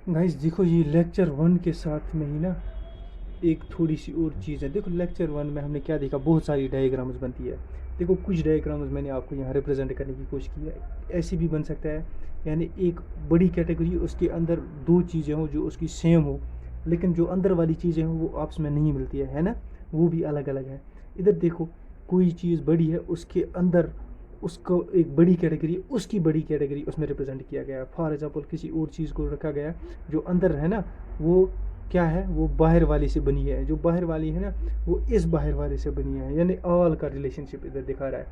Guys देखो, ये lecture one के साथ में ही ना एक थोड़ी सी और चीज़ है। देखो, लेक्चर वन में हमने क्या देखा, बहुत सारी डायग्राम्स बनती है। देखो, कुछ डायग्राम्स मैंने आपको यहाँ रिप्रेजेंट करने की कोशिश की है। ऐसे भी बन सकता है, यानी एक बड़ी कैटेगरी, उसके अंदर दो चीज़ें हों जो उसकी सेम हो, लेकिन जो अंदर वाली चीज़ें हों वो आपस में नहीं मिलती है ना, वो भी अलग अलग है। इधर देखो, कोई चीज़ बड़ी है, उसके अंदर उसको एक बड़ी कैटेगरी, उसकी बड़ी कैटेगरी उसमें रिप्रेजेंट किया गया है। फॉर एग्जांपल, किसी और चीज़ को रखा गया जो अंदर है ना, वो क्या है, वो बाहर वाली से बनी है। जो बाहर वाली है ना, वो इस बाहर वाले से बनी है, यानी ऑल का रिलेशनशिप इधर दिखा रहा है।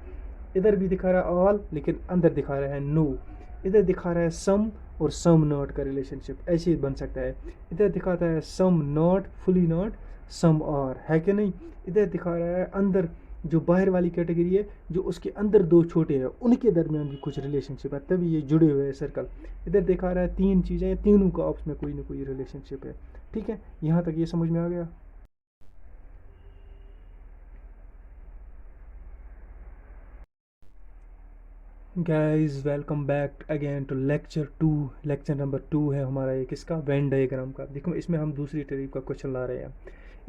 इधर भी दिखा रहा है ऑल, लेकिन अंदर दिखा रहा है नो। इधर दिखा रहा है सम और सम नॉट का रिलेशनशिप, ऐसे ही बन सकता है। इधर दिखाता है सम नॉट, फुली नॉट, सम और, है कि नहीं। इधर दिखा रहा है अंदर जो बाहर वाली कैटेगरी है, जो उसके अंदर दो छोटे हैं, उनके दरमियान भी कुछ रिलेशनशिप है, तभी ये जुड़े हुए हैं सर्कल। इधर दिखा रहा है तीन चीज़ें, तीनों का आपस में कोई ना कोई रिलेशनशिप है। ठीक है, यहाँ तक ये समझ में आ गया। Guys welcome back again to lecture two. Lecture number two है हमारा, एक इसका वेन डायग्राम का। देखो, इसमें हम दूसरी टाइप का क्वेश्चन ला रहे हैं।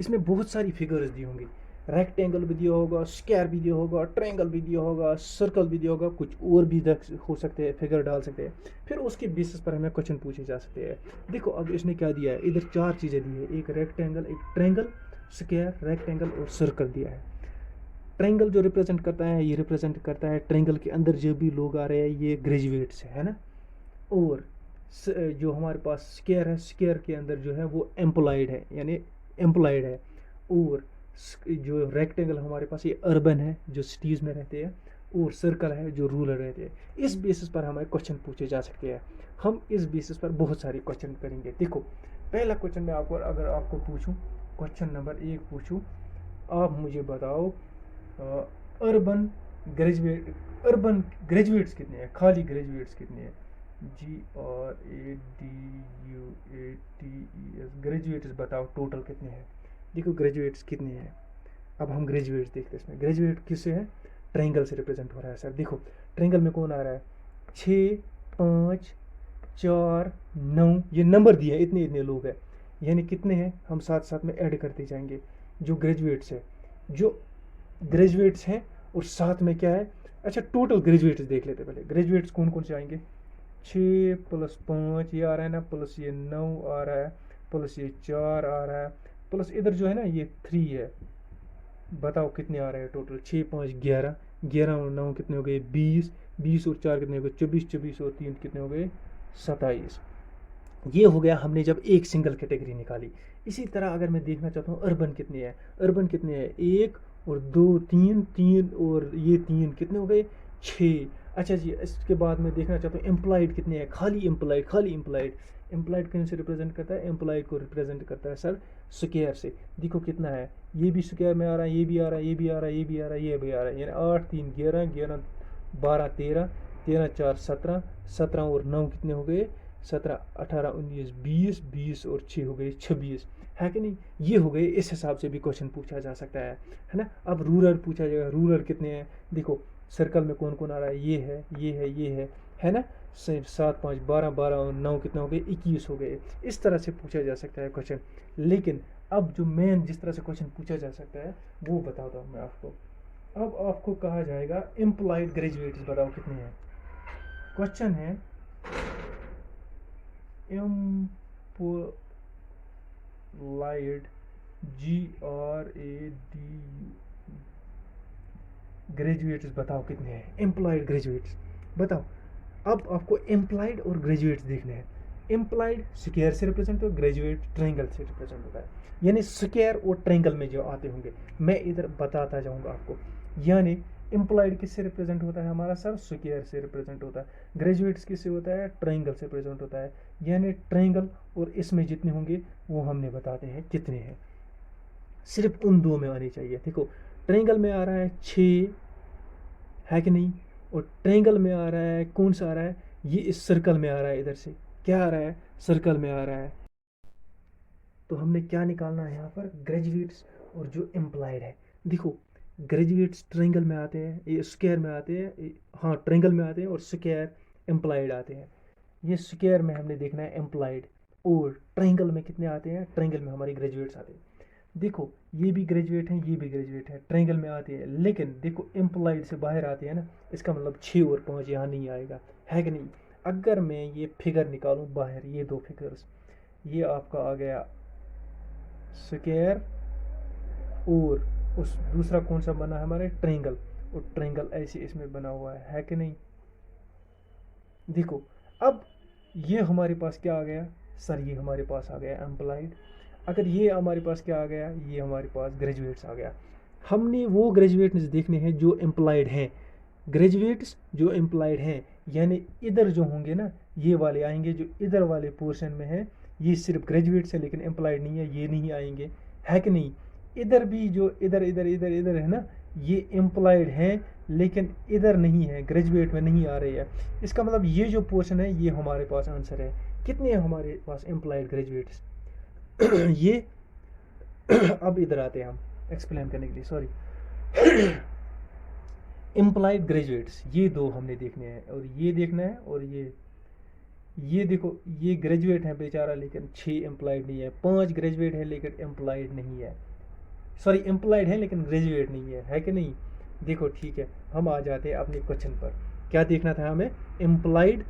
इसमें बहुत सारी फिगर्स दी होंगी। रेक्टेंगल भी दिया होगा, स्क्वायर भी दिया होगा, ट्रायंगल भी दिया होगा, सर्कल भी दिया होगा, कुछ और भी हो सकते हैं, फिगर डाल सकते हैं। फिर उसके बेसिस पर हमें क्वेश्चन पूछे जा सकते हैं। देखो, अब इसने क्या दिया है, इधर चार चीज़ें दी है, एक रेक्टेंगल, एक ट्रायंगल, स्क्वायर, रेक्टेंगल और सर्कल दिया है। ट्रायंगल जो रिप्रेजेंट करता है, ये रिप्रेजेंट करता है ट्रायंगल के अंदर जो भी लोग आ रहे हैं, ये ग्रेजुएट्स है ना। और जो हमारे पास स्क्वायर है, स्क्वायर के अंदर जो है वो एम्प्लॉयड है, यानी एम्प्लॉयड है। और जो रेक्टेंगल हमारे पास, ये अर्बन है, जो सिटीज़ में रहते हैं। और सर्कल है, जो रूरल रहते हैं। इस बेसिस पर हमें क्वेश्चन पूछे जा सकते हैं। हम इस बेसिस पर बहुत सारे क्वेश्चन करेंगे। देखो, पहला क्वेश्चन मैं आपको, अगर आपको पूछूं, क्वेश्चन नंबर एक पूछूं, आप मुझे बताओ, अर्बन ग्रेजुएट, अर्बन ग्रेजुएट्स कितने हैं, खाली ग्रेजुएट्स कितने हैं। GRADUATES, ग्रेजुएट्स बताओ टोटल कितने हैं। देखो, ग्रेजुएट्स कितने हैं। अब हम ग्रेजुएट्स देखते हैं। इसमें ग्रेजुएट किससे है, ट्रायंगल से रिप्रेजेंट हो रहा है सर। देखो, ट्रायंगल में कौन आ रहा है, 6, 5, 4, 9, ये नंबर दिए हैं, इतने इतने लोग हैं। यानी कितने हैं, हम साथ साथ में ऐड करते जाएंगे। जो ग्रेजुएट्स है, जो ग्रेजुएट्स हैं, और साथ में क्या है। अच्छा, टोटल ग्रेजुएट्स देख लेते पहले, ग्रेजुएट्स कौन कौन से आएंगे। 6 + 5 ये आ रहा है ना, प्लस ये 9 आ रहा है, प्लस ये 4 आ रहा है, प्लस इधर जो है ना ये 3 है। बताओ कितने आ रहे हैं टोटल, 6, 5, 11, 11 और 9 कितने हो गए, 20, 20 और 4 कितने हो गए, 24, 24 और 3 कितने हो गए, 27। ये हो गया हमने जब एक सिंगल कैटेगरी निकाली। इसी तरह अगर मैं देखना चाहता हूँ अर्बन कितने हैं, अर्बन कितने हैं, 1 और 2, 3, 3 और ये 3 कितने हो गए, 6। अच्छा जी, इसके बाद मैं देखना चाहता हूँ एम्प्लॉयड कितने हैं, खाली एम्प्लॉयड, खाली एम्प्लॉयड। एम्प्लॉयड कौन से रिप्रेजेंट करता है, एम्प्लॉयड को रिप्रेजेंट करता है सर स्क्वायर से। देखो कितना है, ये भी स्क्वायर में आ रहा है, ये भी आ रहा है, ये भी आ रहा है, ये भी आ रहा है, ये भी आ रहा है, यानी 8, 3, 11, 11, 12, 13, 13, 4, 17, 17 और 9 कितने हो गए, 17, 18, 19, 20, 20 और 6 हो गए 26, है कि नहीं। ये हो गए, इस हिसाब से भी क्वेश्चन पूछा जा सकता है ना। अब रूरल पूछा जाएगा, रूरल कितने हैं। देखो, सर्कल में कौन कौन आ रहा है, ये है, ये है, ये है ना। 7, 5, 12, 12 और 9 कितना हो गए, 21 हो गए। इस तरह से पूछा जा सकता है क्वेश्चन। लेकिन अब जो मेन जिस तरह से क्वेश्चन पूछा जा सकता है, वो बताता हूँ मैं आपको। अब आपको कहा जाएगा एम्प्लॉयड ग्रेजुएट्स बताओ कितने हैं। क्वेश्चन है एम्प्लॉयड, GRADU ग्रेजुएट्स बताओ कितने हैं, एम्प्लॉयड ग्रेजुएट्स बताओ। अब आपको एम्प्लॉयड और ग्रेजुएट्स देखने हैं। एम्प्लॉयड स्क्वायर से रिप्रेजेंट होता है, ग्रेजुएट ट्रायंगल से रिप्रेजेंट होता है। यानी स्क्वायर और ट्रायंगल में जो आते होंगे, मैं इधर बताता जाऊंगा आपको। यानी एम्प्लॉयड किससे रिप्रेजेंट होता है हमारा सर, स्क्वायर से रिप्रेजेंट होता है। ग्रेजुएट्स किससे होता है, ट्रायंगल से रिप्रेजेंट होता है। यानी ट्रायंगल और इसमें जितने होंगे वो हमने बताते हैं कितने हैं। सिर्फ उन दो में आनी चाहिए। देखो, ट्रायंगल में आ रहा है 6, है कि नहीं। और ट्रायंगल में आ रहा है, कौन सा आ रहा है, ये इस सर्कल में आ रहा है, इधर से क्या आ रहा है, सर्कल में आ रहा है। तो हमने क्या निकालना है यहाँ पर, ग्रेजुएट्स और जो एम्प्लॉयड है। देखो, ग्रेजुएट्स ट्रायंगल में आते हैं, ये स्क्वायर में आते हैं, हाँ ट्रायंगल में आते हैं, और स्क्वायर एम्प्लॉयड आते हैं। ये स्क्वायर में हमने देखना है एम्प्लॉयड, और ट्रायंगल में कितने आते हैं, ट्रायंगल में हमारे ग्रेजुएट्स आते हैं। देखो ये भी ग्रेजुएट हैं, ये भी ग्रेजुएट है, ट्रायंगल में आते हैं, लेकिन देखो एम्प्लॉयड से बाहर आते हैं ना, इसका मतलब 6 और 5 यहाँ नहीं आएगा, है कि नहीं। अगर मैं ये फिगर निकालूं बाहर, ये दो फिगर्स, ये आपका आ गया स्क्वायर, और उस दूसरा कौन सा बना है हमारे, ट्रायंगल, और ट्रायंगल ऐसे इसमें बना हुआ है कि नहीं। देखो अब ये हमारे पास क्या आ गया सर, ये हमारे पास आ गया एम्प्लॉयड। अगर ये हमारे पास क्या आ गया, ये हमारे पास ग्रेजुएट्स आ गया। हमने वो ग्रेजुएट्स देखने हैं जो एम्प्लॉयड हैं, ग्रेजुएट्स जो एम्प्लॉयड हैं, यानी इधर जो होंगे ना ये वाले आएंगे, जो इधर वाले पोर्शन में है ये सिर्फ ग्रेजुएट्स है लेकिन एम्प्लॉयड नहीं है, ये नहीं आएंगे, है कि नहीं। इधर भी जो इधर इधर इधर इधर है ना, ये एम्प्लॉयड हैं लेकिन इधर नहीं है, ग्रेजुएट में नहीं आ रही है। इसका मतलब ये जो पोर्शन है ये हमारे पास आंसर है। कितने हैं हमारे पास एम्प्लॉयड ग्रेजुएट्स ये अब इधर आते हैं हम एक्सप्लेन करने के लिए, सॉरी। एम्प्लॉयड ग्रेजुएट्स ये दो हमने देखने हैं, और ये देखना है, और ये देखो ये ग्रेजुएट है बेचारा लेकिन 6 एम्प्लॉयड नहीं है, 5 ग्रेजुएट है लेकिन एम्प्लॉयड नहीं है, सॉरी एम्प्लॉयड है लेकिन ग्रेजुएट नहीं है कि नहीं। देखो ठीक है, हम आ जाते हैं अपने क्वेश्चन पर। क्या देखना था हमें, एम्प्लॉयड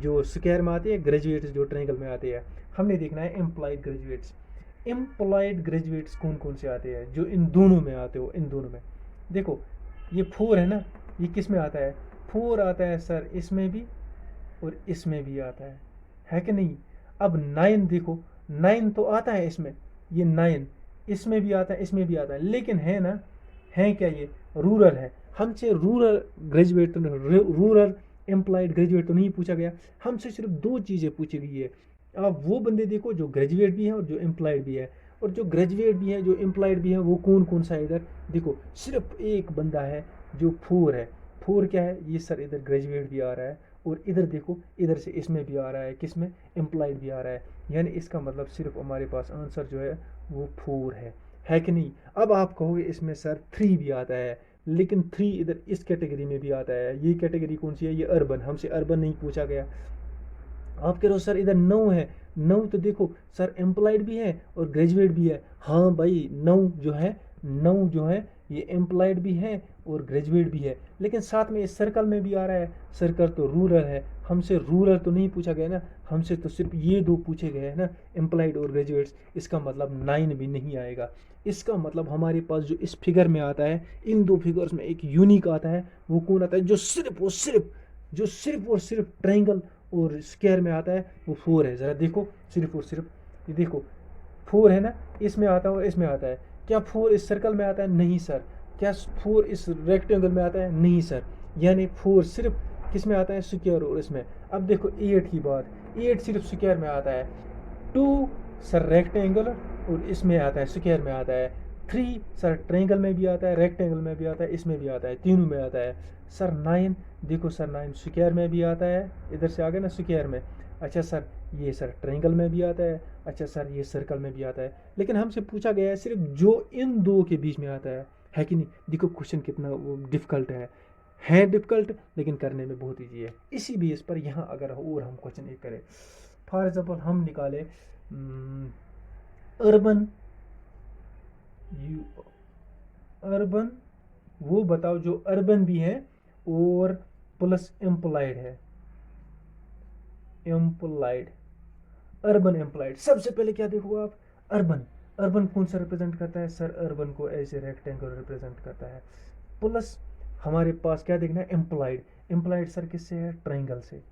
जो स्क्वायर में आते हैं, ग्रेजुएट्स जो ट्रायंगल में आते हैं। हमने देखना है एम्प्लॉयड ग्रेजुएट्स। एम्प्लॉयड ग्रेजुएट्स कौन कौन से आते हैं जो इन दोनों में आते हो, इन दोनों में। देखो ये 4 है ना, ये किस में आता है, 4 आता है सर इसमें भी और इसमें भी आता है कि नहीं। अब 9 देखो, 9 तो आता है इसमें, ये 9 इसमें भी आता है, इसमें भी आता है, लेकिन है ना, है क्या ये रूरल है। हमसे रूरल ग्रेजुएट तो रूरल एम्प्लॉयड ग्रेजुएट तो नहीं पूछा गया, हमसे सिर्फ 2 चीज़ें पूछी गई है। आप वो बंदे देखो जो ग्रेजुएट भी है और जो एम्प्लॉयड भी है, और जो ग्रेजुएट भी है जो एम्प्लॉयड भी है वो कौन कौन सा है इधर। देखो सिर्फ एक बंदा है जो 4 है, 4 क्या है ये सर, इधर ग्रेजुएट भी आ रहा है, और इधर देखो इधर से इसमें भी आ रहा है, किस में, एम्प्लॉयड भी आ रहा है, यानी इसका मतलब सिर्फ हमारे पास आंसर जो है वो 4 है कि नहीं। अब आप कहोगे इसमें सर 3 भी आता है, लेकिन 3 इधर इस कैटेगरी में भी आता है, ये कैटेगरी कौन सी है, ये अर्बन, हमसे अर्बन नहीं पूछा गया। आप कह रहे हो सर इधर 9 है, 9 तो देखो सर एम्प्लॉयड भी है और ग्रेजुएट भी है, हाँ भाई 9 जो है, 9 जो है ये एम्प्लॉयड भी है और ग्रेजुएट भी है, लेकिन साथ में इस सर्कल में भी आ रहा है, सर्कल तो रूरल है, हमसे रूरल तो नहीं पूछा गया ना, हमसे तो सिर्फ ये 2 पूछे गए हैं ना, एम्प्लॉयड और ग्रेजुएट्स। इसका मतलब 9 भी नहीं आएगा। इसका मतलब हमारे पास जो इस फिगर में आता है, इन 2 फिगर्स में एक यूनिक आता है, वो कौन आता है, जो सिर्फ और सिर्फ ट्रायंगल और स्क्वायर में आता है, वो 4 है। ज़रा देखो सिर्फ और सिर्फ, ये देखो 4 है ना, इसमें आता है और इसमें आता है। क्या 4 इस सर्कल में आता है, नहीं सर। क्या 4 इस रेक्टेंगल में आता है, नहीं सर। यानी 4 सिर्फ किस में आता है, स्क्वायर और इसमें। अब देखो 8 की बात, 8 सिर्फ स्क्वायर में आता है, 2 सर रेक्टेंगल और इसमें आता है, स्क्वायर में आता है, 3 सर ट्रायंगल में भी आता है, रेक्टेंगल में भी आता है, इसमें भी आता है, तीनों में आता है। सर 9 देखो सर, 9 स्क्वायर में भी आता है, इधर से आ गया ना स्क्वायर में। अच्छा सर ये सर ट्रायंगल में भी आता है, अच्छा सर ये सर्कल में भी आता है, लेकिन हमसे पूछा गया है सिर्फ जो इन 2 के बीच में आता है कि नहीं। देखो क्वेश्चन कितना वो डिफ़िकल्ट है डिफ़िकल्ट, लेकिन करने में बहुत ईजी है। इसी बेस पर यहाँ अगर और हम क्वेश्चन एक करें, फॉर एग्जाम्पल हम निकाले अर्बन, अर्बन वो बताओ जो अर्बन भी है और प्लस एम्प्लॉयड है, एम्प्लॉयड, अर्बन एम्प्लॉयड। सबसे पहले क्या देखो आप, अर्बन, अर्बन कौन सा रिप्रेजेंट करता है सर, अर्बन को ऐसे रेक्टेंगल रिप्रेजेंट करता है, प्लस हमारे पास क्या देखना है, एम्प्लॉयड, एम्प्लॉयड सर किससे है, ट्रायंगल से,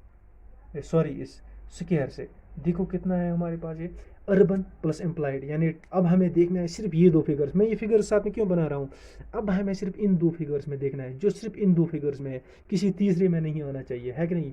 सॉरी इस स्क्वायर से। देखो कितना है हमारे पास ये अर्बन प्लस एम्प्लॉयड, यानी अब हमें देखना है सिर्फ ये 2 फिगर्स। मैं ये फिगर्स साथ में क्यों बना रहा हूँ, अब हमें सिर्फ इन 2 फिगर्स में देखना है, जो सिर्फ इन 2 फिगर्स में है, किसी तीसरे में नहीं आना चाहिए, है कि नहीं।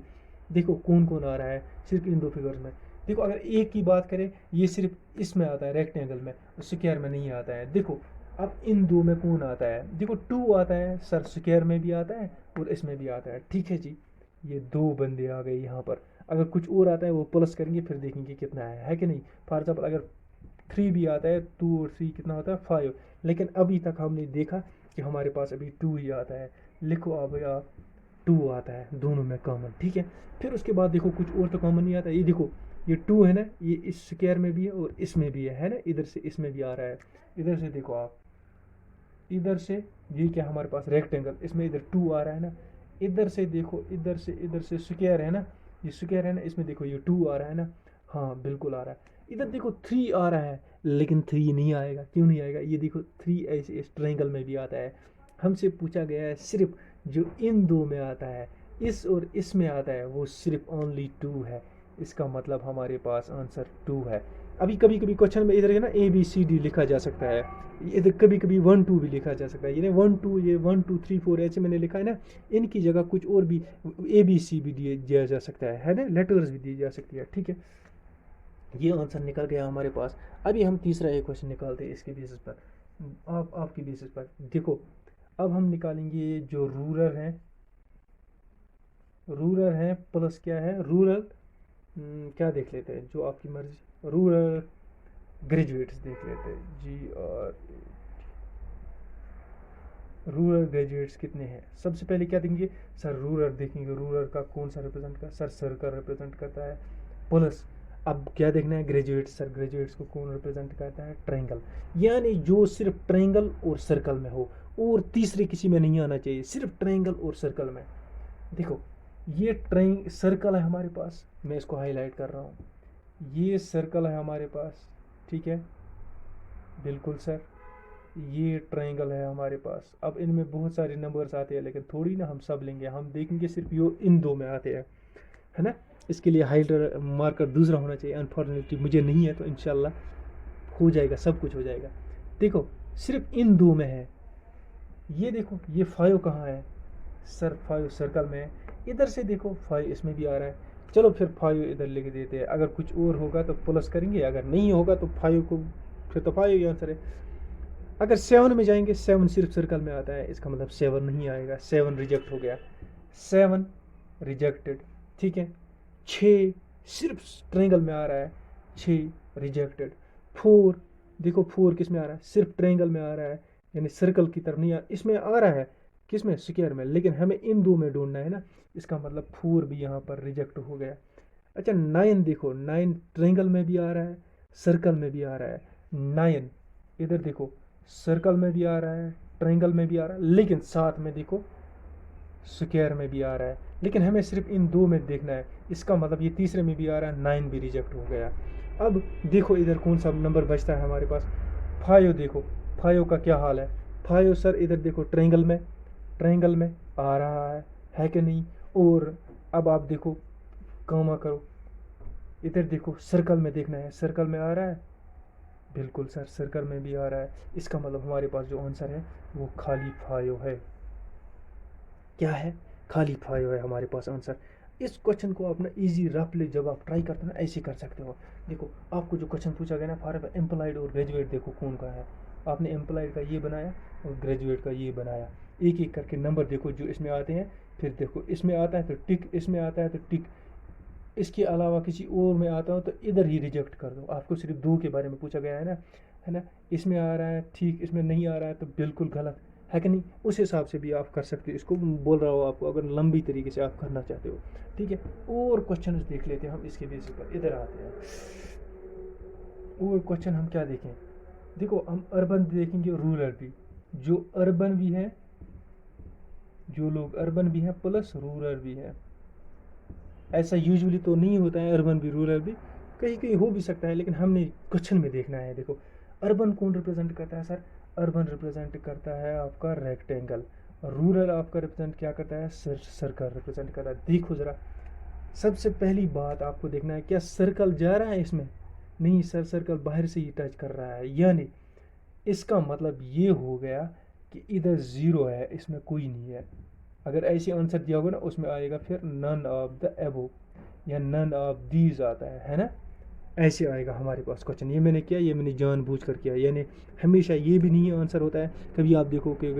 देखो कौन कौन आ रहा है सिर्फ इन 2 फिगर्स में। देखो अगर एक की बात करें, ये सिर्फ इसमें आता है रेक्टेंगल में, स्क्वायर में नहीं आता है। देखो अब इन 2 में कौन आता है, देखो 2 आता है सर, स्क्वायर में भी आता है और इसमें भी आता है, ठीक है जी। ये 2 बंदे आ गए यहाँ पर। अगर कुछ और आता है वो प्लस करेंगे, फिर देखेंगे कितना है कि नहीं। फॉर एग्जाम्पल अगर 3 भी आता है, 2 और 3 कितना होता है, 5, लेकिन अभी तक हमने देखा कि हमारे पास अभी 2 ही आता है। लिखो अब आप 2 आता है दोनों में कॉमन, ठीक है। फिर उसके बाद देखो कुछ और तो कॉमन नहीं आता, ये देखो ये 2 है ना, ये इस स्क्वायर में भी है और इसमें भी है ना, इधर से इसमें भी आ रहा है। इधर से देखो आप, इधर से ये क्या हमारे पास रेक्टेंगल, इसमें इधर 2 आ रहा है ना, इधर से देखो, इधर से स्क्वायर है ना, ये स्क्वायर है ना, इसमें देखो ये 2 आ रहा है ना, हाँ बिल्कुल आ रहा है। इधर देखो 3 आ रहा है, लेकिन 3 नहीं आएगा, क्यों नहीं आएगा, ये देखो 3 ऐसे इस ट्रायंगल में भी आता है। हमसे पूछा गया है सिर्फ जो इन दो में आता है, इस और इस में आता है, वो सिर्फ ओनली 2 है। इसका मतलब हमारे पास आंसर 2 है। अभी कभी कभी क्वेश्चन में इधर है ना ABCD लिखा जा सकता है, इधर कभी कभी 1 2 भी लिखा जा सकता है, ये 1 2, ये 1 2 3 4 ऐसे मैंने लिखा है ना, इनकी जगह कुछ और भी ABC भी दिया जा सकता है ना, लेटर्स भी दी जा सकती है, ठीक है। ये आंसर निकल गया हमारे पास। अभी हम तीसरा एक क्वेश्चन निकालते हैं इसके बेसिस पर, आपकी बेसिस पर देखो। अब हम निकालेंगे जो रूरल है, रूरल है प्लस क्या है, रूरल क्या देख लेते हैं, जो आपकी मर्जी, रूरल ग्रेजुएट्स देख लेते हैं, रूरल ग्रेजुएट्स कितने हैं। सबसे पहले क्या देंगे सर, रूरल देखेंगे, रूरल का कौन सा रिप्रेजेंट करता है सर, सर्कल रिप्रेजेंट करता है, प्लस अब क्या देखना है ग्रेजुएट्स, सर ग्रेजुएट्स को कौन रिप्रेजेंट करता है, ट्रायंगल। यानी जो सिर्फ ट्रायंगल और सर्कल में हो, और तीसरे किसी में नहीं आना चाहिए, सिर्फ ट्रायंगल और सर्कल में। देखो ये ट्रायंगल सर्कल है हमारे पास, मैं इसको हाईलाइट कर रहा हूँ, ये सर्कल है हमारे पास, ठीक है, बिल्कुल सर। ये ट्रायंगल है हमारे पास। अब इनमें बहुत सारे नंबर्स आते हैं, लेकिन थोड़ी ना हम सब लेंगे, हम देखेंगे सिर्फ यो इन दो में आते हैं, है ना। इसके लिए हाइलाइटर मार्कर दूसरा होना चाहिए, अनफॉर्चुनेटली मुझे नहीं है, तो इंशाल्लाह हो जाएगा, सब कुछ हो जाएगा। देखो सिर्फ इन दो में है, ये देखो ये 5 कहाँ है सर, 5 सर्कल में है। इधर से देखो 5 इसमें भी आ रहा है, चलो फिर 5 इधर लिख देते हैं, अगर कुछ और होगा तो प्लस करेंगे, अगर नहीं होगा तो 5 को, फिर तो 5 ही आंसर है। अगर 7 में जाएंगे, 7 सिर्फ सर्कल में आता है, इसका मतलब 7 नहीं आएगा, 7 रिजेक्ट हो गया, 7 रिजेक्टेड, ठीक है। 6 सिर्फ ट्रायंगल में आ रहा है, 6 रिजेक्टेड। 4 देखो 4 किस में आ रहा है, सिर्फ ट्रायंगल में आ रहा है, यानी सर्कल की तरफ नहीं इसमें आ रहा है, किस में, स्क्वायर में, लेकिन हमें इन दो में ढूंढना है ना, इसका मतलब 4 भी यहाँ पर रिजेक्ट हो गया। अच्छा 9 देखो, 9 ट्रायंगल में भी आ रहा है, सर्कल में भी आ रहा है, 9 इधर देखो सर्कल में भी आ रहा है, ट्रायंगल में भी आ रहा है, लेकिन साथ में देखो स्क्वायर में भी आ रहा है, लेकिन हमें सिर्फ इन दो में देखना है, इसका मतलब ये तीसरे में भी आ रहा है, 9 भी रिजेक्ट हो गया। अब देखो इधर कौन सा नंबर बचता है हमारे पास, 5 देखो, 5 का क्या हाल है, 5 सर इधर देखो ट्रायंगल में, ट्रायंगल में आ रहा है कि नहीं, और अब आप देखो कामा करो, इधर देखो सर्कल में देखना है, सर्कल में आ रहा है, बिल्कुल सर सर्कल में भी आ रहा है, इसका मतलब हमारे पास जो आंसर है वो खाली 5 है। क्या है, खाली 5 है हमारे पास आंसर। इस क्वेश्चन को आप ना इजी रफली जब आप ट्राई करते हो ना, ऐसे कर सकते हो। देखो आपको जो क्वेश्चन पूछा गया ना, फॉर एम्प्लॉयड और ग्रेजुएट, देखो कौन का है, आपने एम्प्लॉयड का ये बनाया और ग्रेजुएट का ये बनाया, एक एक करके नंबर देखो जो इसमें आते हैं, फिर देखो इसमें आता है तो टिक, इसमें आता है तो टिक, इसके अलावा किसी और में आता हो तो इधर ही रिजेक्ट कर दो। आपको सिर्फ 2 के बारे में पूछा गया है ना, इसमें आ रहा है ठीक, इसमें नहीं आ रहा है तो बिल्कुल गलत है कि नहीं, उस हिसाब से भी आप कर सकते हो। इसको बोल रहा हो आपको, अगर लंबी तरीके से आप करना चाहते हो, ठीक है। और क्वेश्चन देख लेते हैं हम इसके बेसिस पर, इधर आते हैं। और क्वेश्चन हम क्या देखें, देखो हम अर्बन देखेंगे, रूरल भी, जो अर्बन भी है, जो लोग अर्बन भी हैं प्लस रूरल भी है। ऐसा यूजुअली तो नहीं होता है, अर्बन भी रूरल भी, कहीं कहीं हो भी सकता है, लेकिन हमने क्वेश्चन में देखना है। देखो अर्बन कौन रिप्रेजेंट करता है सर, अर्बन रिप्रेजेंट करता है आपका रेक्टेंगल, रूरल आपका रिप्रेजेंट क्या करता है, सर्कल रिप्रेजेंट करता है। देखो ज़रा, सबसे पहली बात आपको देखना है, क्या सर्कल जा रहा है इसमें, नहीं सर सर्कल बाहर से ही टच कर रहा है, यानी इसका मतलब ये हो गया कि इधर 0 है, इसमें कोई नहीं है। अगर ऐसे आंसर दिया होगा ना, उसमें आएगा फिर नन ऑफ द एबो या नन ऑफ दीज आता है ना, ऐसे आएगा हमारे पास क्वेश्चन। ये मैंने किया, ये मैंने जानबूझ कर किया, यानी हमेशा ये भी नहीं आंसर होता है। कभी आप देखो कि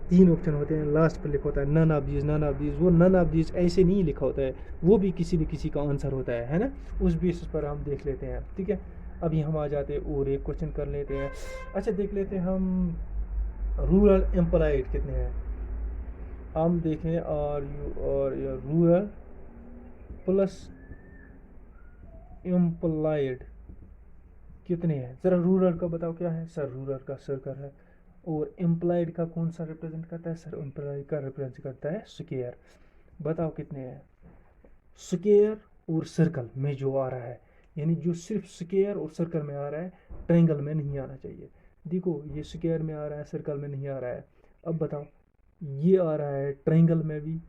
3 ऑप्शन होते हैं, लास्ट पर लिखा होता है none of these, none of these, वो नन ऑफ दीज ऐसे नहीं लिखा होता है, वो भी किसी न किसी का आंसर होता है ना, उस बेसिस पर हम देख लेते हैं, ठीक है। अभी हम आ जाते हैं और एक क्वेश्चन कर लेते हैं। अच्छा देख लेते हैं हम, रूरल एम्प्लॉयड कितने हैं, हम देखें और रूरल प्लस एम्प्लॉयड कितने हैं जरा, रूरल का बताओ क्या है सर, रूरल का सर्कल है, और एम्प्लॉयड का कौन सा रिप्रेजेंट करता है सर, एम्प्लॉयड का रिप्रेजेंट करता है स्क्वायर। बताओ कितने हैं, स्क्वायर और सर्कल में जो आ रहा है, यानी जो सिर्फ स्क्वायर और सर्कल में आ रहा है, ट्रायंगल में नहीं आना चाहिए। देखो ये स्क्वायर में आ रहा है, सर्कल में नहीं आ रहा है। अब बताओ ये आ रहा है ट्रायंगल में भी,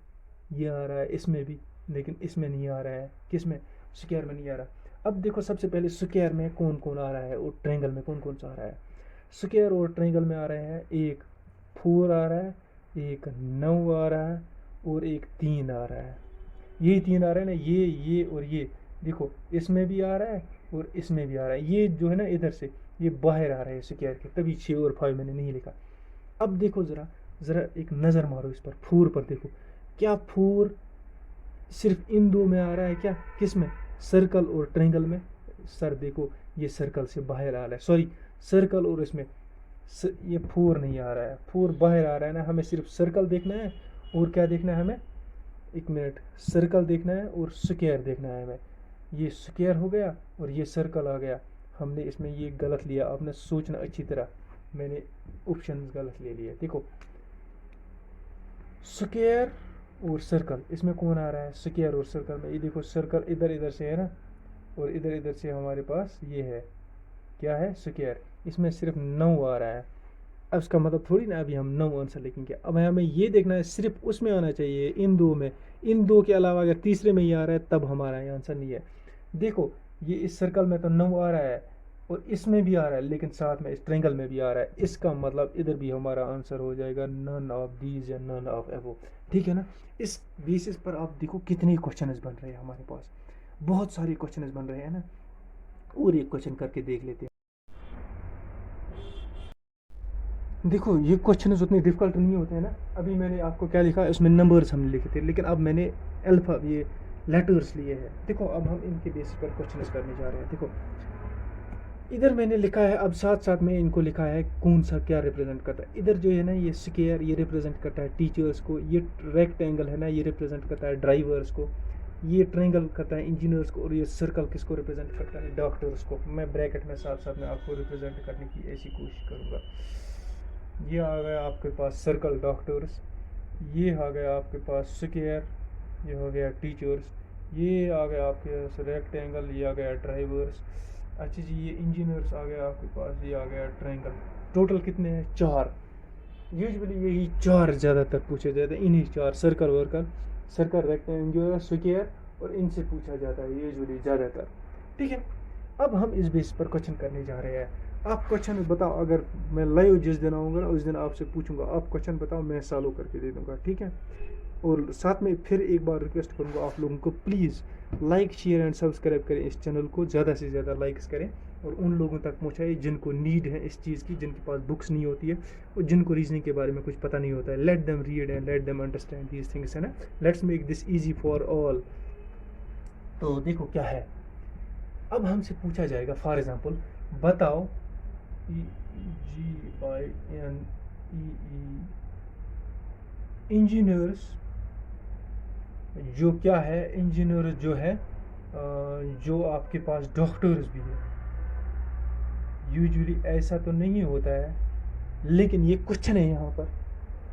ये आ रहा है इसमें भी, लेकिन इसमें नहीं आ रहा है, किस में, स्क्वायर में नहीं आ रहा। अब देखो सबसे पहले स्क्वायर में कौन कौन आ रहा है और ट्रायंगल में कौन कौन सा आ रहा है। स्क्वायर और ट्रायंगल में आ रहे हैं, एक 4 आ रहा है, एक 9 आ रहा है, और एक 3 आ रहा है। यही 3 आ रहा है ना, ये और ये। देखो इसमें भी आ रहा है और इसमें भी आ रहा है, ये जो है ना इधर से ये बाहर आ रहा है स्क्वायर के, तभी 6 और 5 मैंने नहीं लिखा। अब देखो ज़रा ज़रा एक नज़र मारो इस पर, 4 पर देखो, क्या 4 सिर्फ इन दो में आ रहा है क्या, किस में, सर्कल और ट्रायंगल में। सर देखो ये सर्कल से बाहर आ रहा है, सॉरी सर्कल और इसमें ये 4 नहीं आ रहा है, 4 बाहर आ रहा है ना, हमें सिर्फ सर्कल देखना है, और क्या देखना है हमें, एक मिनट, सर्कल देखना है और स्क्वायर देखना है हमें। ये स्क्वायर हो गया और ये सर्कल आ गया, हमने इसमें ये गलत लिया, आपने सोचना अच्छी तरह, मैंने ऑप्शन गलत ले लिया। देखो स्क्वायर और सर्कल, इसमें कौन आ रहा है, स्क्वायर और सर्कल में, ये देखो सर्कल इधर इधर से है ना, और इधर इधर से हमारे पास ये है, क्या है, स्क्वायर। इसमें सिर्फ 9 आ रहा है। अब इसका मतलब थोड़ी ना अभी हम 9 आंसर लिखेंगे, अब हमें ये देखना है सिर्फ उसमें आना चाहिए, इन दो में, इन दो के अलावा अगर तीसरे में ये आ रहा है तब हमारा ये आंसर नहीं है। देखो ये इस सर्कल में तो 9 आ रहा है, और इसमें भी आ रहा है, लेकिन साथ में इस ट्रायंगल में भी आ रहा है, इसका मतलब इधर भी हमारा आंसर हो जाएगा नन ऑफ दीज या नन ऑफ एबो, ठीक है ना। इस बेसिस पर आप देखो कितने क्वेश्चंस बन रहे हैं हमारे पास, बहुत सारे क्वेश्चंस बन रहे हैं ना। और एक क्वेश्चन करके देख लेते हैं। देखो ये क्वेश्चन उतने डिफिकल्ट नहीं होते हैं ना, अभी मैंने आपको क्या लिखा, इसमें नंबर्स हमने लिखे थे, लेकिन अब मैंने अल्फा ये लेटर्स लिए हैं। देखो अब हम इनके बेसिस पर क्वेश्चन करने जा रहे हैं। देखो इधर मैंने लिखा है, अब साथ साथ में इनको लिखा है कौन सा क्या रिप्रेजेंट करता है। इधर जो है ना ये स्क्वायर, ये रिप्रेजेंट करता है टीचर्स को, ये रेक्टेंगल है ना ये रिप्रेजेंट करता है ड्राइवर्स को, ये ट्रायंगल करता है इंजीनियर्स को, और ये सर्कल किसको रिप्रेजेंट करता है, डॉक्टर्स को। मैं ब्रैकेट में साथ साथ में आपको रिप्रेजेंट करने की ऐसी कोशिश करूँगा। ये आ गया आपके पास सर्कल डॉक्टर्स, ये आ गया आपके पास स्क्वायर, ये हो गया टीचर्स, ये आ गया आपके पास रेक्टेंगल, ये आ गया ड्राइवर्स। अच्छा जी ये इंजीनियर्स आ गया आपके पास, ये आ गया ट्रायंगल। टोटल कितने हैं, 4। यूजुअली यही 4 ज़्यादातर पूछे जाते हैं, इन्हीं 4, सर्कल वर्कल, सर्कल रेक्टेंगुलर स्क्वायर, और इनसे पूछा जाता है यूजुअली ज़्यादातर, ठीक है। अब हम इस बेस पर क्वेश्चन करने जा रहे हैं। आप क्वेश्चन बताओ, अगर मैं लाइव जिस दिन आऊँगा ना उस दिन आपसे पूछूंगा, आप क्वेश्चन बताओ, मैं सॉल्व करके दे दूँगा, ठीक है। और साथ में फिर एक बार रिक्वेस्ट करूँगा आप लोगों को, please like share and subscribe करें इस चैनल को, ज़्यादा से ज़्यादा लाइक्स करें, और उन लोगों तक पहुँचाए जिनको नीड है इस चीज़ की, जिनके पास बुक्स नहीं होती है और जिनको रीजनिंग के बारे में कुछ पता नहीं होता है। Let them read and let them understand these things, है ना। Let's make this easy for all. तो देखो क्या है, अब हमसे पूछा जाएगा फॉर एग्जाम्पल, बताओ EGINEE इंजीनियर्स जो क्या है, इंजीनियर जो है जो आपके पास डॉक्टर्स भी है। यूजुअली ऐसा तो नहीं होता है, लेकिन ये क्वेश्चन है यहाँ पर,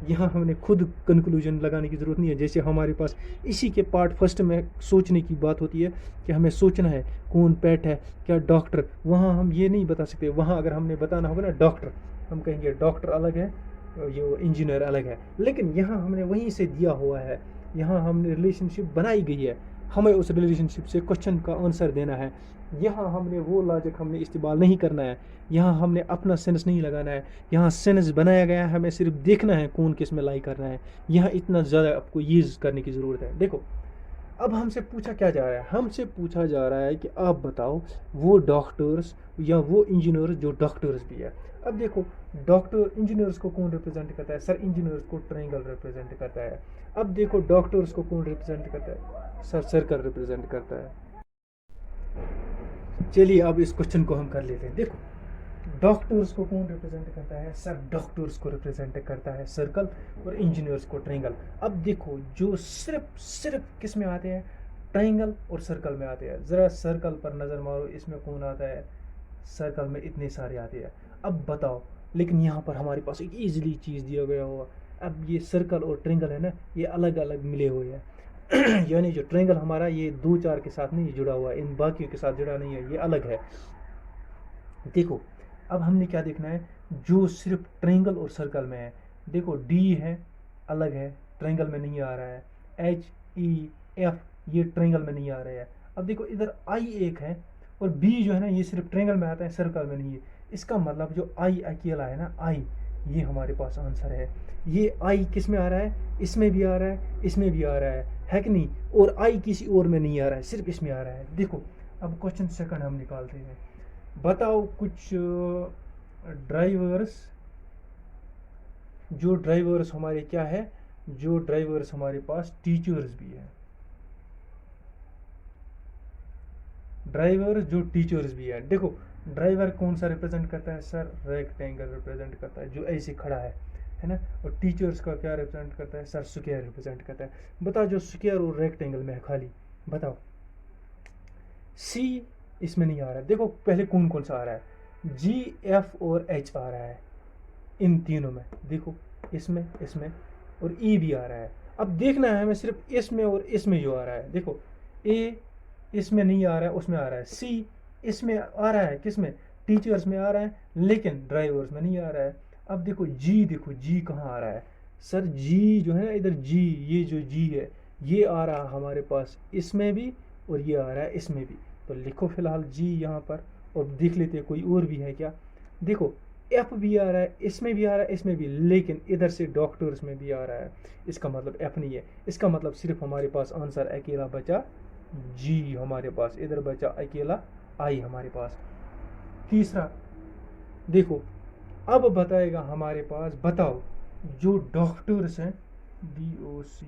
यहाँ हमने खुद कंक्लूजन लगाने की ज़रूरत नहीं है। जैसे हमारे पास इसी के पार्ट फर्स्ट में सोचने की बात होती है कि हमें सोचना है कौन पेट है क्या डॉक्टर, वहाँ हम ये नहीं बता सकते। वहाँ अगर हमने बताना होगा ना डॉक्टर, हम कहेंगे डॉक्टर अलग है, ये इंजीनियर अलग है। लेकिन यहाँ हमने वहीं से दिया हुआ है, यहाँ हमने रिलेशनशिप बनाई गई है, हमें उस रिलेशनशिप से क्वेश्चन का आंसर देना है। यहाँ हमने वो लॉजिक हमने इस्तेमाल नहीं करना है, यहाँ हमने अपना सेंस नहीं लगाना है, यहाँ सेंस बनाया गया है, हमें सिर्फ देखना है कौन किस में लाई करना है। यहाँ इतना ज़्यादा आपको यूज़ करने की ज़रूरत है। देखो अब हमसे पूछा क्या जा रहा है, हमसे पूछा जा रहा है कि आप बताओ वो डॉक्टर्स या वो इंजीनियर्स जो डॉक्टर्स भी है। अब देखो डॉक्टर इंजीनियर्स को कौन रिप्रेजेंट करता है, सर इंजीनियर्स को ट्रायंगल रिप्रेजेंट करता है। अब देखो डॉक्टर्स को कौन रिप्रेजेंट करता है, सर सर्कल रिप्रेजेंट करता है। चलिए अब इस क्वेश्चन को हम कर लेते हैं। देखो डॉक्टर्स को कौन रिप्रेजेंट करता है, सर डॉक्टर्स को रिप्रेजेंट करता है सर्कल, और इंजीनियर्स को ट्रायंगल। अब देखो जो सिर्फ किस में आते हैं, ट्रायंगल और सर्कल में आते हैं। ज़रा सर्कल पर नज़र मारो, इसमें कौन आता है? सर्कल में इतने सारे आते हैं। अब बताओ, लेकिन यहाँ पर हमारे पास एक ईजिली चीज़ दिया गया हुआ। अब ये सर्कल और ट्रायंगल है ना, ये अलग अलग मिले हुए हैं यानी जो ट्रायंगल हमारा ये 2 4 के साथ नहीं जुड़ा हुआ है, इन बाकियों के साथ जुड़ा नहीं है, ये अलग है। देखो, अब हमने क्या देखना है, जो सिर्फ ट्रायंगल और सर्कल में है। देखो डी है, अलग है, ट्रायंगल में नहीं आ रहा है। एच ई एफ ये ट्रायंगल में नहीं आ रहा है। अब देखो इधर आई एक है, और बी जो है ना ये सिर्फ ट्रायंगल में आता है, सर्कल में नहीं है। इसका मतलब जो आई अकेला है ना, आई, ये हमारे पास आंसर है। ये आई किस में आ रहा है? इसमें भी आ रहा है, इसमें भी आ रहा है कि नहीं? और आई किसी और में नहीं आ रहा है, सिर्फ इसमें आ रहा है। देखो अब क्वेश्चन सेकंड हम निकालते हैं। बताओ कुछ ड्राइवर्स, जो ड्राइवर्स हमारे क्या है, जो ड्राइवर्स हमारे पास टीचर्स भी है, ड्राइवर जो टीचर्स भी है। देखो ड्राइवर कौन सा रिप्रेजेंट करता है सर? रेक्टेंगल रिप्रेजेंट करता है, जो ऐसे खड़ा है ना। और टीचर्स का क्या रिप्रेजेंट करता है सर? स्क्वायर रिप्रेजेंट करता है। बताओ जो स्क्वायर और रेक्टेंगल में है खाली, बताओ। सी इसमें नहीं आ रहा है। देखो पहले कौन कौन सा आ रहा है? जी एफ और एच आ रहा है इन तीनों में। देखो इसमें, इसमें और ई भी आ रहा है। अब देखना है हमें सिर्फ इसमें और इसमें जो आ रहा है। देखो ए इसमें नहीं आ रहा है, उसमें आ रहा है। सी इसमें आ रहा है, किसमें? टीचर्स में आ रहा है, लेकिन ड्राइवर्स में नहीं आ रहा है। अब देखो जी, देखो जी कहाँ आ रहा है सर? जी जो है ना इधर, जी, ये जो जी है ये आ रहा है हमारे पास इसमें भी, और ये आ रहा है इसमें भी। तो लिखो फिलहाल जी यहाँ पर, और देख लेते हैं कोई और भी है क्या। देखो एफ भी आ रहा है, इसमें भी आ रहा है, इसमें भी, लेकिन इधर से डॉक्टर्स में भी आ रहा है। इसका मतलब एफ नहीं है। इसका मतलब सिर्फ हमारे पास आंसर अकेला बचा जी, हमारे पास इधर बचा अकेला आई हमारे पास। तीसरा देखो, अब बताएगा हमारे पास, बताओ जो डॉक्टर्स हैं, DOCTORS,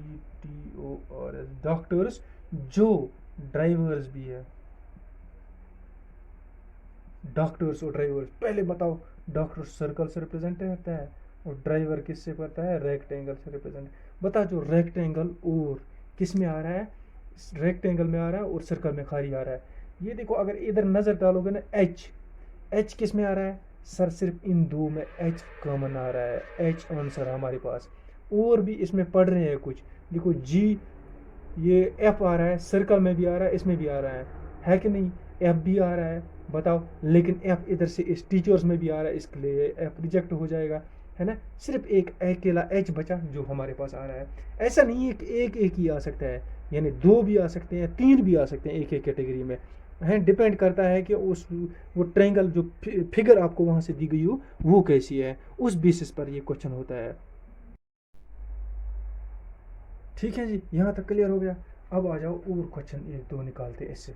डॉक्टर्स जो ड्राइवर्स भी है, डॉक्टर्स और ड्राइवर्स। पहले बताओ, डॉक्टर सर्कल से रिप्रेजेंट करता है और ड्राइवर किससे करता है? रेक्टेंगल से रिप्रेजेंट। बता जो रेक्टेंगल और किस में आ रहा है? रेक्टेंगल में आ रहा है और सर्कल में खाली आ रहा है। ये देखो अगर इधर नज़र डालोगे ना, एच, एच किस में आ रहा है सर? सिर्फ इन दो में एच कॉमन आ रहा है, एच आंसर हमारे पास। और भी इसमें पढ़ रहे हैं कुछ, देखो जी, ये एफ आ रहा है, सर्कल में भी आ रहा है, इसमें भी आ रहा है कि नहीं? एफ भी आ रहा है, बताओ। लेकिन एफ इधर से इस टीचर्स में भी आ रहा है, इसके लिए एफ रिजेक्ट हो जाएगा, है ना। सिर्फ एक अकेला एच बचा जो हमारे पास आ रहा है। ऐसा नहीं है कि एक एक ही आ सकता है, यानी दो भी आ सकते हैं, तीन भी आ सकते हैं एक एक कैटेगरी में, है। डिपेंड करता है कि उस वो ट्रायंगल जो फिगर आपको वहाँ से दी गई हो वो कैसी है, उस बेसिस पर ये क्वेश्चन होता है। ठीक है जी, यहाँ तक क्लियर हो गया। अब आ जाओ और क्वेश्चन एक दो निकालते इससे।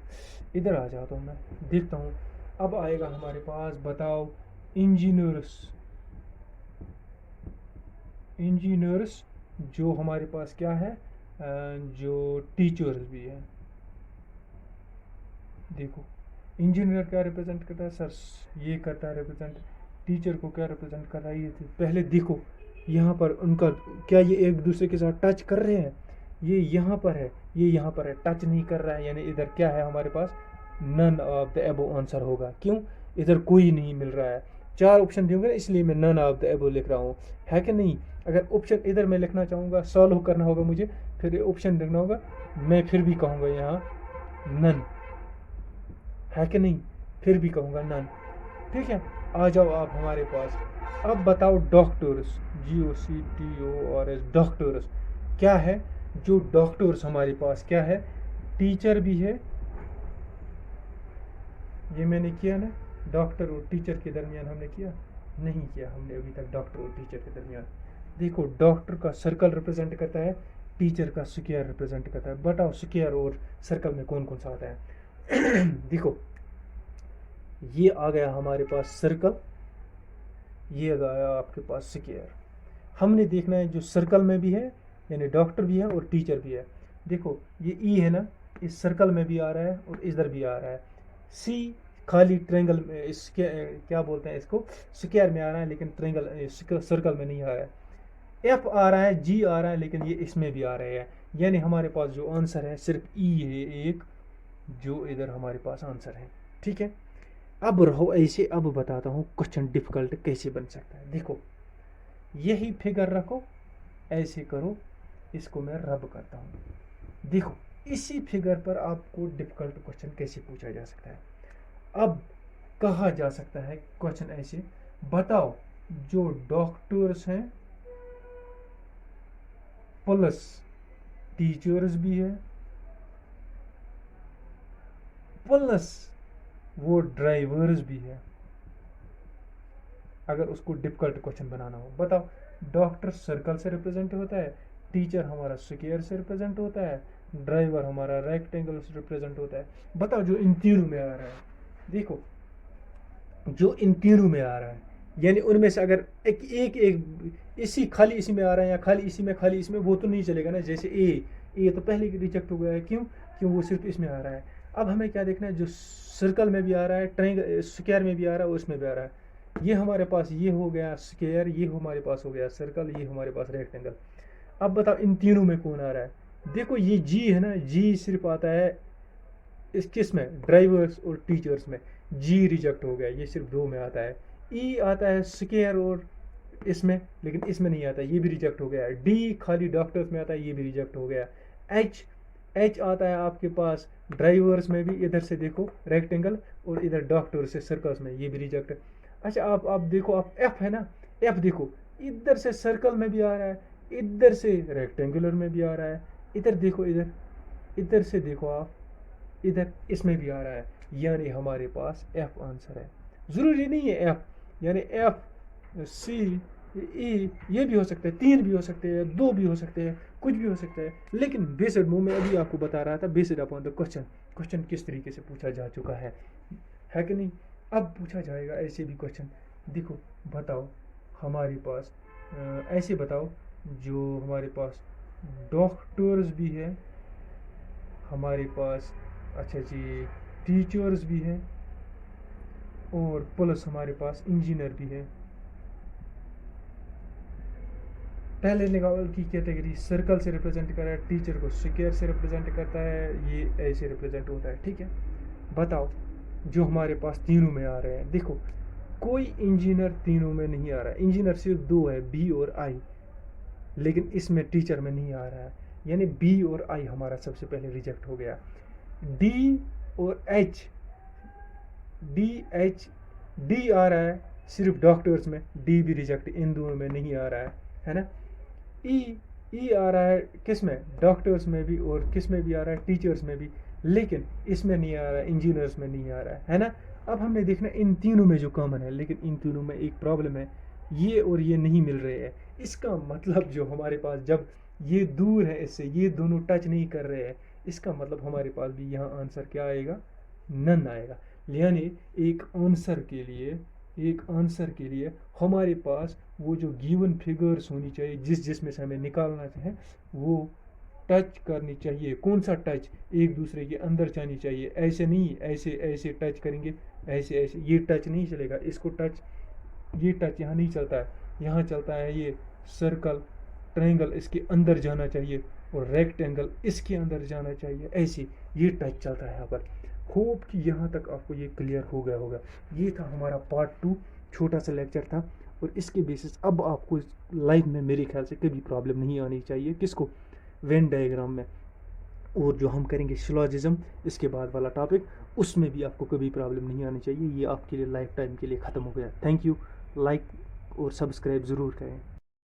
इधर आ जाता हूँ मैं, देखता हूँ। अब आएगा हमारे पास, बताओ इंजीनियर्स, इंजीनियर्स जो हमारे पास क्या है, जो टीचर्स भी है। देखो इंजीनियर क्या रिप्रेजेंट करता है सर? ये करता है रिप्रेजेंट। टीचर को क्या रिप्रेजेंट कर रहा है? ये पहले देखो यहाँ पर उनका क्या, ये एक दूसरे के साथ टच कर रहे हैं? ये यहाँ पर है, ये यहाँ पर है, टच नहीं कर रहा है, यानी इधर क्या है हमारे पास? None of the above answer होगा। क्यों? इधर कोई नहीं मिल रहा है। चार ऑप्शन दूंगा इसलिए मैं नन ऑफ द एबो लिख रहा हूँ, है कि नहीं? अगर ऑप्शन इधर मैं लिखना चाहूँगा, सॉल्व करना होगा मुझे, फिर ऑप्शन लिखना होगा, मैं फिर भी कहूँगा यहाँ नन, है कि नहीं? फिर भी कहूँगा नन। ठीक है, आ जाओ आप हमारे पास। अब बताओ डॉक्टर्स, GOCTORS, डॉक्टर्स क्या है? जो डॉक्टर्स हमारे पास क्या है? टीचर भी है, ये मैंने किया ना, डॉक्टर और टीचर के दरमियान हमने किया नहीं किया हमने अभी तक, डॉक्टर और टीचर के दरमियान। देखो डॉक्टर का सर्कल रिप्रेजेंट करता है, टीचर का स्क्वायर रिप्रेजेंट करता है। बताओ स्क्वायर और सर्कल में कौन कौन सा आता है? देखो ये आ गया हमारे पास सर्कल, ये आ गया आपके पास स्क्वायर। हमने देखना है जो सर्कल में भी है, यानी डॉक्टर भी है और टीचर भी है। देखो ये ई है ना, इस सर्कल में भी आ रहा है और इधर भी आ रहा है। सी खाली ट्रायंगल में, इसके क्या बोलते हैं इसको, स्क्वायर में आ रहा है, लेकिन ट्रायंगल सर्कल में नहीं आ रहा है। एफ आ रहा है, जी आ रहा है, लेकिन ये इसमें भी आ रहे हैं। यानी हमारे पास जो आंसर है सिर्फ ई है एक, जो इधर हमारे पास आंसर है। ठीक है, अब रहो ऐसे, अब बताता हूँ क्वेश्चन डिफिकल्ट कैसे बन सकता है। देखो यही फिगर रखो, ऐसे करो, इसको मैं रब करता हूँ। देखो इसी फिगर पर आपको डिफिकल्ट क्वेश्चन कैसे पूछा जा सकता है। अब कहा जा सकता है क्वेश्चन ऐसे, बताओ जो डॉक्टर्स हैं प्लस टीचर्स भी है प्लस वो ड्राइवर्स भी है, अगर उसको डिफिकल्ट क्वेश्चन बनाना हो। बताओ डॉक्टर सर्कल से रिप्रेजेंट होता है, टीचर हमारा स्क्वायर से रिप्रेजेंट होता है, ड्राइवर हमारा रेक्टेंगल से रिप्रेजेंट होता है। बताओ जो इन तीनों में आ रहा है, देखो जो इन तीनों में आ रहा है, यानी उनमें से अगर एक इसी खाली इसी में आ रहा है या खाली इसमें, वो तो नहीं चलेगा ना। जैसे ए तो पहले ही रिजेक्ट हो गया है, क्यों वो सिर्फ इसमें आ रहा है। अब हमें क्या देखना है, जो सर्कल में भी आ रहा है, ट्रायंगल स्क्वायर में भी आ रहा है, उसमें भी आ रहा है। ये हमारे पास ये हो गया स्क्वायर, ये हमारे पास हो गया सर्कल, ये हमारे पास रेक्टेंगल। अब बताओ इन तीनों में कौन आ रहा है। देखो ये जी है ना, जी सिर्फ आता है इस किस में, ड्राइवर्स और टीचर्स में। जी रिजेक्ट हो गया, ये सिर्फ दो में आता है। ई आता है स्क्वायर और इसमें, लेकिन इसमें नहीं आता, ये भी रिजेक्ट हो गया। डी खाली डॉक्टर्स में आता है, ये भी रिजेक्ट हो गया। एच आता है आपके पास ड्राइवर्स में भी, इधर से देखो रेक्टेंगल, और इधर डॉक्टर से सर्कल्स में, ये भी रिजेक्ट है। अच्छा आप देखो, आप एफ है ना, एफ देखो इधर से सर्कल में भी आ रहा है, इधर से रेक्टेंगुलर में भी आ रहा है, इधर देखो, इधर से देखो आप, इधर इसमें भी आ रहा है। यानी हमारे पास एफ आंसर है। ज़रूरी नहीं है एफ, यानी एफ सी ई ये भी हो सकता है, तीन भी हो सकते हैं, दो भी हो सकते हैं, कुछ भी हो सकता है। लेकिन बेस्ड मूव में अभी आपको बता रहा था, बेस्ड अपॉन द क्वेश्चन किस तरीके से पूछा जा चुका है कि नहीं। अब पूछा जाएगा ऐसे भी क्वेश्चन। देखो बताओ हमारे पास ऐसे बताओ, जो हमारे पास डॉक्टर्स भी है हमारे पास, अच्छा जी टीचर्स भी है, और प्लस हमारे पास इंजीनियर भी है। पहले निकाल की कैटेगरी सर्कल से रिप्रेजेंट कर रहा है, टीचर को स्क्वायर से रिप्रेजेंट करता है, ये ऐसे रिप्रेजेंट होता है। ठीक है, बताओ जो हमारे पास तीनों में आ रहे हैं। देखो कोई इंजीनियर तीनों में नहीं आ रहा है, इंजीनियर सिर्फ दो है, बी और आई, लेकिन इसमें टीचर में नहीं आ रहा है, यानी बी और आई हमारा सबसे पहले रिजेक्ट हो गया। डी और एच, डी आ रहा है सिर्फ डॉक्टर्स में, डी भी रिजेक्ट, इन दोनों में नहीं आ रहा है ना। ई आ रहा है किस में, डॉक्टर्स में भी, और किस में भी आ रहा है, टीचर्स में भी, लेकिन इसमें नहीं आ रहा है, इंजीनियर्स में नहीं आ रहा है ना। अब हमने देखना इन तीनों में जो कॉमन है, लेकिन इन तीनों में एक प्रॉब्लम है, ये और ये नहीं मिल रहे हैं। इसका मतलब जो हमारे पास, जब ये दूर है इससे, ये दोनों टच नहीं कर रहे हैं, इसका मतलब हमारे पास भी यहाँ आंसर क्या आएगा, नन आएगा। यानी एक आंसर के लिए हमारे पास वो जो गिवन फिगर्स होनी चाहिए, जिसमें से हमें निकालना है, वो टच करनी चाहिए। कौन सा टच, एक दूसरे के अंदर जानी चाहिए, ऐसे नहीं, ऐसे टच करेंगे, ऐसे ये टच नहीं चलेगा, इसको टच, ये टच यहाँ नहीं चलता है, यहाँ चलता है ये सर्कल, ट्रायंगल इसके अंदर जाना चाहिए, और रेक्टेंगल इसके अंदर जाना चाहिए, ऐसे ये टच चलता है यहाँ पर। होप कि यहाँ तक आपको ये क्लियर हो गया होगा। ये था हमारा पार्ट 2, छोटा सा लेक्चर था, और इसके बेसिस अब आपको लाइफ में मेरे ख्याल से कभी प्रॉब्लम नहीं आनी चाहिए, किसको, वेन डायग्राम में। और जो हम करेंगे सिलोजिज्म इसके बाद वाला टॉपिक, उसमें भी आपको कभी प्रॉब्लम नहीं आनी चाहिए। ये आपके लिए लाइफ टाइम के लिए ख़त्म हो गया। थैंक यू, लाइक और सब्सक्राइब ज़रूर करें।